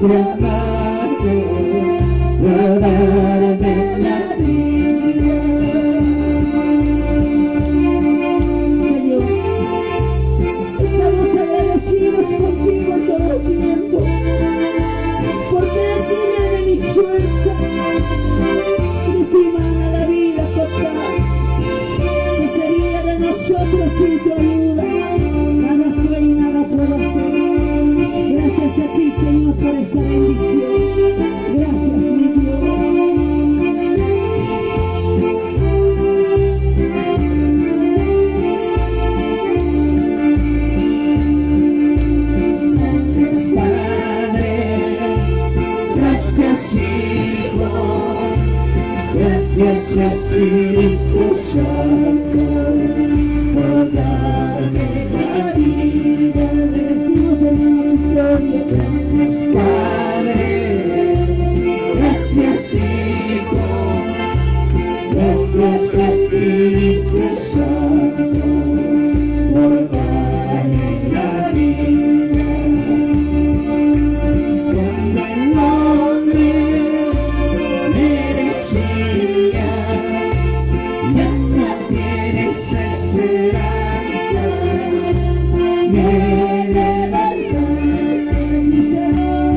de amarte, por darme la vida. Señor, estamos agradecidos contigo todo el tiempo, porque eres libre de mi fuerza, de tu mano la vida total. ¿Qué sería de nosotros sin tu ayuda? Nada soy y nada puedo hacer. Gracias a ti, Señor, por esta bendición. Gracias, mi Dios. Gracias, Padre. Gracias, Hijo. Gracias, Espíritu Santo, por darme la vida. Decimos en la historia. Gracias, Padre. Gracias, Hijo. Gracias, Espíritu Santo, por darme la vida. Cuando el hombre me decía, ya no tienes esperanza, me levantaste mi Señor.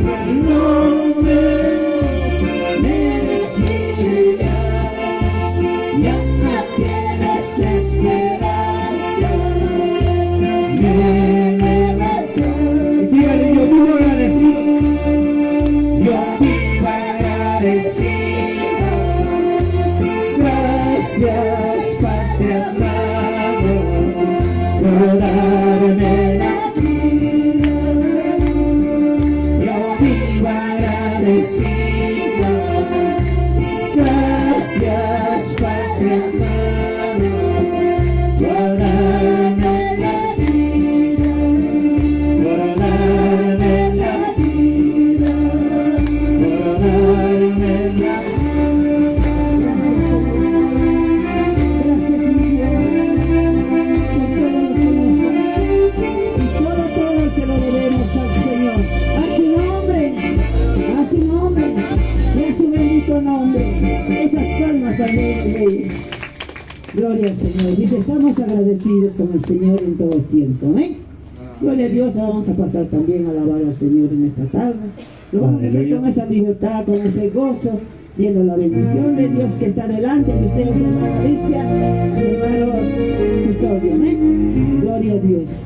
Cuando el hombre me decía, ya no tienes esperanza, me levantaste. Dígale, yo vivo agradecido, yo vivo agradecido. Gracias, Padre amado, por darme la vida. Yo vivo agradecido. Gracias, Padre amado, por darme la vida. Por darme la vida. Por darme la vida. Gracias, mi Dios, por todo lo que nos da y todo lo que lo debemos al Señor. A su nombre, a su nombre, y a su bendito nombre. Esas palmas al Rey de Reyes. Gloria al Señor. Dice, estamos agradecidos con el Señor en todo tiempo. ¿Eh? Gloria a Dios. Vamos a pasar también a alabar al Señor en esta tarde. Lo vamos a hacer con esa libertad, con ese gozo, viendo la bendición de Dios que está delante de ustedes, hermano Alicia, hermano Custodio. ¿Eh? Gloria a Dios.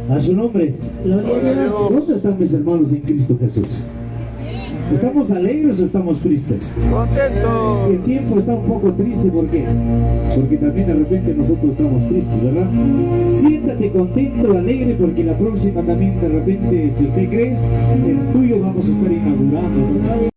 A su nombre. Gloria a Dios. ¿Dónde están mis hermanos en Cristo Jesús? ¿Estamos alegres o estamos tristes? ¡Contento! El tiempo está un poco triste, ¿por qué? Porque también de repente nosotros estamos tristes, ¿verdad? Siéntate contento, alegre, porque la próxima también de repente, si usted crees, el tuyo vamos a estar inaugurando, ¿verdad?